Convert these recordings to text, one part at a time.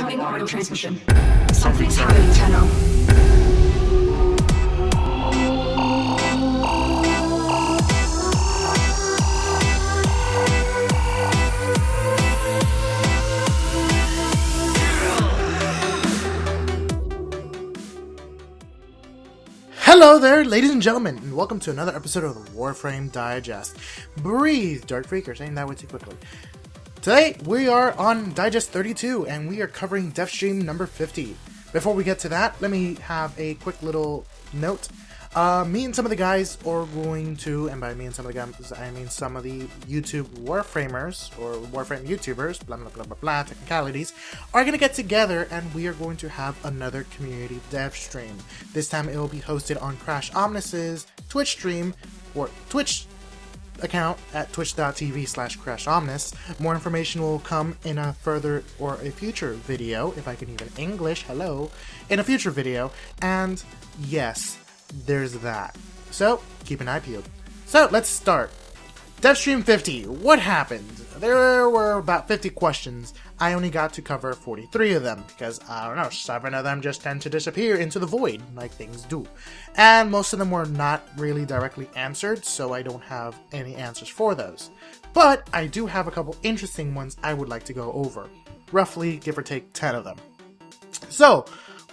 Incoming audio transmission. Something's happening, Tenno. Hello there, ladies and gentlemen, and welcome to another episode of the WARFRAME Digest. Breathe, Darkfreack, you're saying that way too quickly. Today, we are on Digest 32, and we are covering Devstream number 50. Before we get to that, let me have a quick little note. Me and some of the guys are going to, and by me and some of the guys, I mean some of the YouTube Warframers, or Warframe YouTubers, blah blah blah blah blah, technicalities, are going to get together and we are going to have another community dev stream. This time it will be hosted on Crash Omnis's Twitch stream, or Twitch account at twitch.tv/crashomnis. More information will come in a further, or a future video, if I can even English, hello, in a future video, and yes, there's that. So, keep an eye peeled. So, let's start. Devstream 50. What happened? There were about 50 questions. I only got to cover 43 of them, because, I don't know, 7 of them just tend to disappear into the void, like things do. And most of them were not really directly answered, so I don't have any answers for those. But, I do have a couple interesting ones I would like to go over. Roughly, give or take 10 of them. So,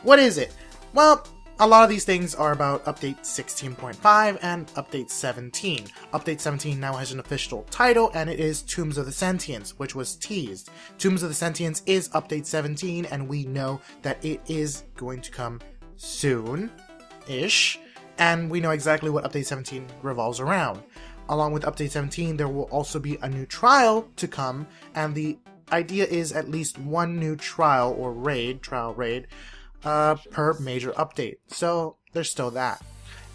what is it? Well, a lot of these things are about Update 16.5 and Update 17. Update 17 now has an official title, and it is Tombs of the Sentients, which was teased. Tombs of the Sentients is Update 17, and we know that it is going to come soon-ish, and we know exactly what Update 17 revolves around. Along with Update 17, there will also be a new trial to come, and the idea is at least one new trial or trial raid, per major update. So there's still that.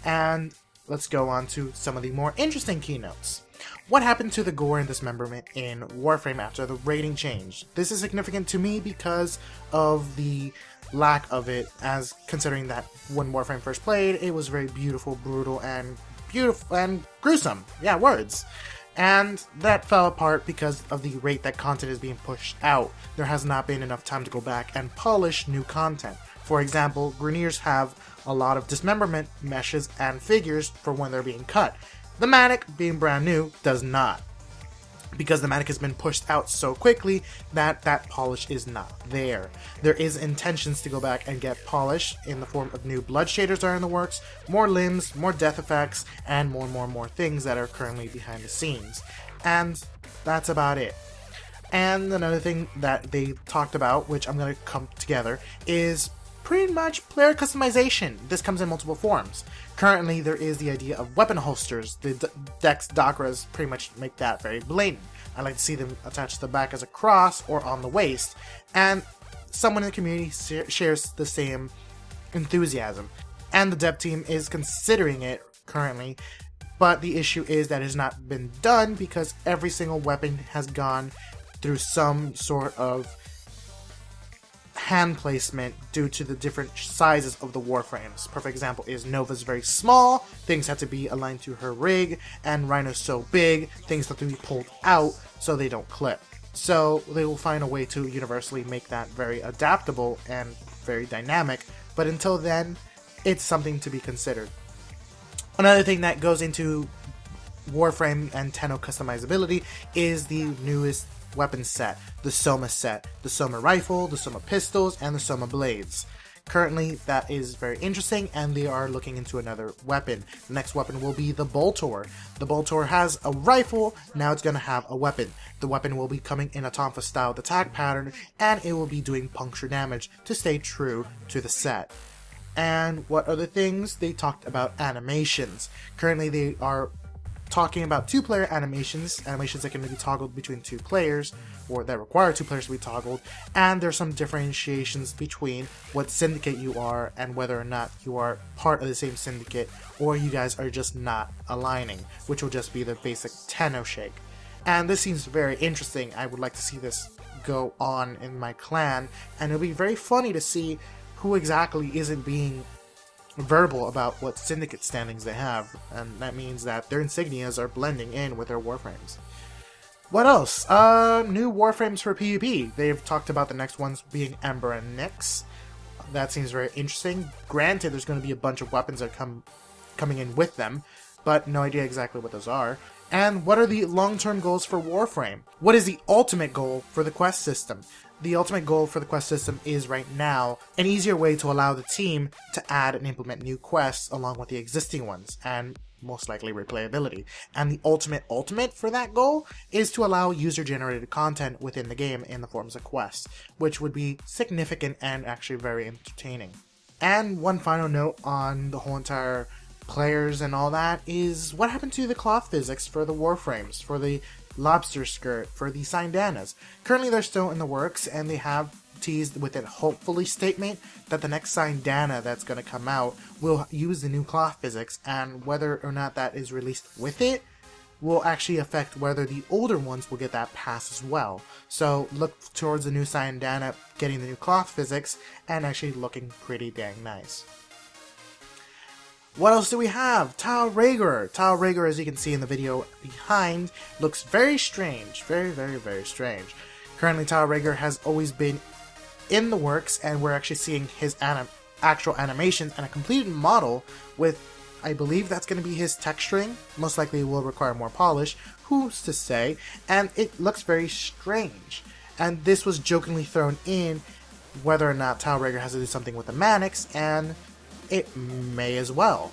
And let's go on to some of the more interesting keynotes. What happened to the gore and dismemberment in Warframe after the rating change? This is significant to me because of the lack of it, as considering that when Warframe first played, it was very beautiful, brutal, and gruesome. Yeah, words. And that fell apart because of the rate that content is being pushed out. There has not been enough time to go back and polish new content. For example, Grineers have a lot of dismemberment meshes and figures for when they're being cut. The Manic, being brand new, does not. Because the Manic has been pushed out so quickly that that polish is not there. There is intentions to go back and get polish in the form of new blood shaders are in the works, more limbs, more death effects, and more things that are currently behind the scenes. And that's about it. And another thing that they talked about, which I'm going to come together, is pretty much player customization. This comes in multiple forms. Currently, there is the idea of weapon holsters. The Dex Dakras pretty much make that very blatant. I like to see them attached to the back as a cross or on the waist. And someone in the community shares the same enthusiasm. And the dev team is considering it currently. But the issue is that it has not been done because every single weapon has gone through some sort of hand placement due to the different sizes of the warframes. Perfect example is Nova's very small, things have to be aligned to her rig, and Rhino's so big, things have to be pulled out so they don't clip. So they will find a way to universally make that very adaptable and very dynamic, but until then, it's something to be considered. Another thing that goes into Warframe and Tenno customizability is the newest weapon set, the Soma set, the Soma rifle, the Soma pistols, and the Soma blades. Currently, that is very interesting, and they are looking into another weapon. The next weapon will be the Boltor. The Boltor has a rifle, now it's going to have a weapon. The weapon will be coming in a Tonfa-styled attack pattern, and it will be doing puncture damage to stay true to the set. And what other things? They talked about animations. Currently, they are talking about two-player animations that can be toggled between two players, or that require two players to be toggled, and there's some differentiations between what syndicate you are and whether or not you are part of the same syndicate, or you guys are just not aligning, which will just be the basic Tenno shake. And this seems very interesting. I would like to see this go on in my clan, and it'll be very funny to see who exactly isn't being verbal about what syndicate standings they have, and that means that their insignias are blending in with their warframes. What else? New warframes for PvP. They've talked about the next ones being Ember and Nyx. That seems very interesting. Granted, there's going to be a bunch of weapons that coming in with them, but no idea exactly what those are. And what are the long-term goals for Warframe? What is the ultimate goal for the quest system? The ultimate goal for the quest system is right now an easier way to allow the team to add and implement new quests along with the existing ones, and most likely replayability. And the ultimate for that goal is to allow user-generated content within the game in the forms of quests, which would be significant and actually very entertaining. And one final note on the whole entire players and all that is what happened to the cloth physics for the warframes, for the lobster skirt, for the Syndanas. Currently they're still in the works, and they have teased with a hopefully statement that the next Syndana that's going to come out will use the new cloth physics, and whether or not that is released with it will actually affect whether the older ones will get that pass as well. So look towards the new Syndana getting the new cloth physics and actually looking pretty dang nice. What else do we have? Tau Rhaegar. Tau Rhaegar, as you can see in the video behind, looks very strange. Very, very, very strange. Currently, Tau Rhaegar has always been in the works, and we're actually seeing his actual animations and a completed model with, I believe that's going to be his texturing. Most likely will require more polish. Who's to say? And it looks very strange. And this was jokingly thrown in whether or not Tau Rhaegar has to do something with the Mannix, and it may as well.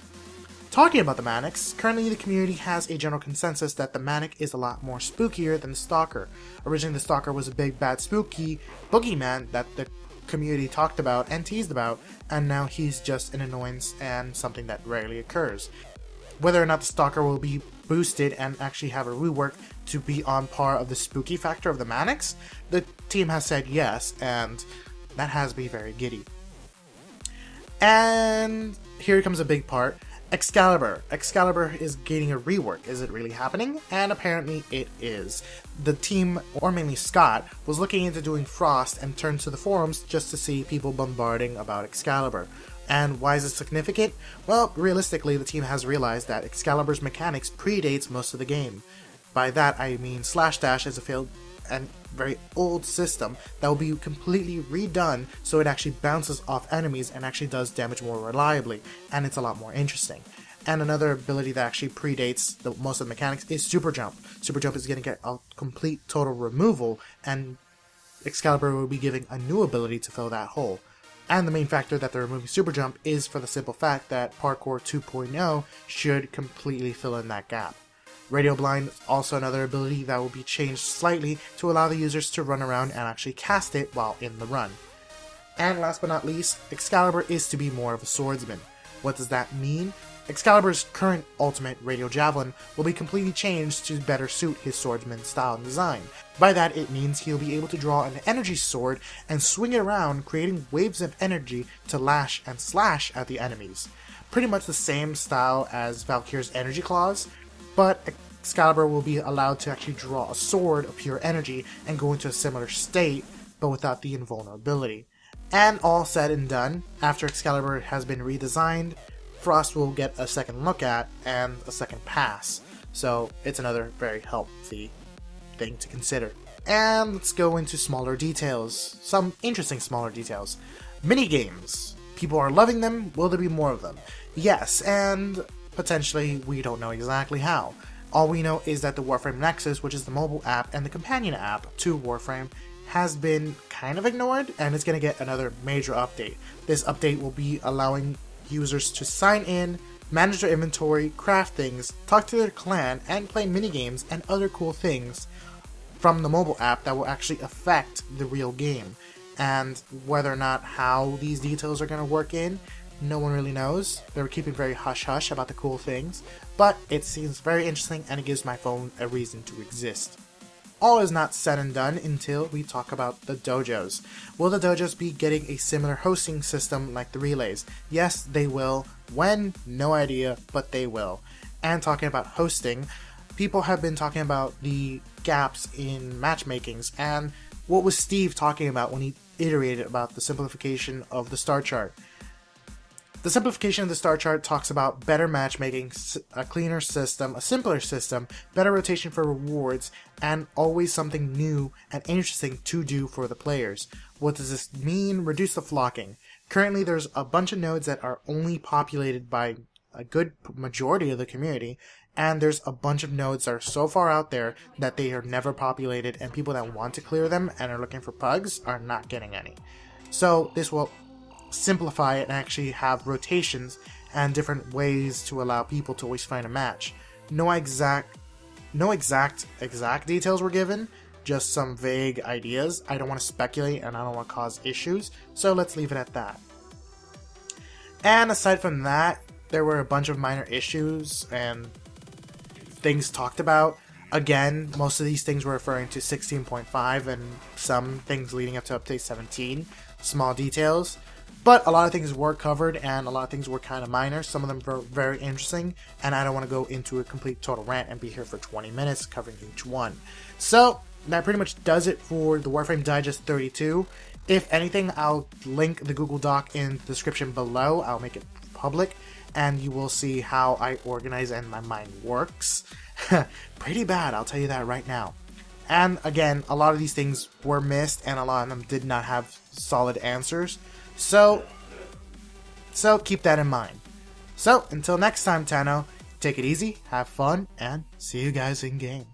Talking about the Mannix, currently the community has a general consensus that the Mannix is a lot more spookier than the Stalker. Originally the Stalker was a big bad spooky boogeyman that the community talked about and teased about, and now he's just an annoyance and something that rarely occurs. Whether or not the Stalker will be boosted and actually have a rework to be on par of the spooky factor of the Mannix, the team has said yes, and that has me very giddy. And here comes a big part. Excalibur. Excalibur is getting a rework. Is it really happening? And apparently it is. The team, or mainly Scott, was looking into doing Frost and turned to the forums just to see people bombarding about Excalibur. And why is it significant? Well, realistically, the team has realized that Excalibur's mechanics predates most of the game. By that I mean Slash Dash is a failed and very old system that will be completely redone so it actually bounces off enemies and actually does damage more reliably, and it's a lot more interesting. And another ability that actually predates most of the mechanics is Super Jump. Super Jump is going to get a complete total removal, and Excalibur will be giving a new ability to fill that hole. And the main factor that they're removing Super Jump is for the simple fact that Parkour 2.0 should completely fill in that gap. Radio Blind is also another ability that will be changed slightly to allow the users to run around and actually cast it while in the run. And last but not least, Excalibur is to be more of a swordsman. What does that mean? Excalibur's current ultimate, Radio Javelin, will be completely changed to better suit his swordsman style and design. By that it means he'll be able to draw an energy sword and swing it around, creating waves of energy to lash and slash at the enemies. Pretty much the same style as Valkyr's energy claws, but Excalibur will be allowed to actually draw a sword of pure energy and go into a similar state, but without the invulnerability. And all said and done, after Excalibur has been redesigned, Frost will get a second look at and a second pass. So it's another very healthy thing to consider. And let's go into smaller details. Some interesting smaller details. Minigames. People are loving them. Will there be more of them? Yes, and potentially we don't know exactly how. All we know is that the Warframe Nexus, which is the mobile app and the companion app to Warframe, has been kind of ignored, and it's going to get another major update. This update will be allowing users to sign in, manage their inventory, craft things, talk to their clan, and play minigames and other cool things from the mobile app that will actually affect the real game. And whether or not how these details are going to work in, no one really knows. They're keeping very hush-hush about the cool things, but it seems very interesting and it gives my phone a reason to exist. All is not said and done until we talk about the dojos. Will the dojos be getting a similar hosting system like the relays? Yes, they will. When? No idea, but they will. And talking about hosting, people have been talking about the gaps in matchmakings, and what was Steve talking about when he iterated about the simplification of the star chart? The simplification of the star chart talks about better matchmaking, a cleaner system, a simpler system, better rotation for rewards, and always something new and interesting to do for the players. What does this mean? Reduce the flocking. Currently, there's a bunch of nodes that are only populated by a good majority of the community, and there's a bunch of nodes that are so far out there that they are never populated, and people that want to clear them and are looking for pugs are not getting any. So this will simplify it and actually have rotations and different ways to allow people to always find a match. No exact details were given, just some vague ideas. I don't want to speculate and I don't want to cause issues, so let's leave it at that. And aside from that, there were a bunch of minor issues and things talked about. Again, most of these things were referring to 16.5 and some things leading up to update 17. Small details. But a lot of things were covered and a lot of things were kind of minor. Some of them were very interesting, and I don't want to go into a complete total rant and be here for 20 minutes covering each one. So that pretty much does it for the Warframe Digest 32. If anything, I'll link the Google Doc in the description below. I'll make it public, and you will see how I organize and my mind works. Pretty bad, I'll tell you that right now. And again, a lot of these things were missed, and a lot of them did not have solid answers. So keep that in mind. So, until next time, Tano, take it easy, have fun, and see you guys in game.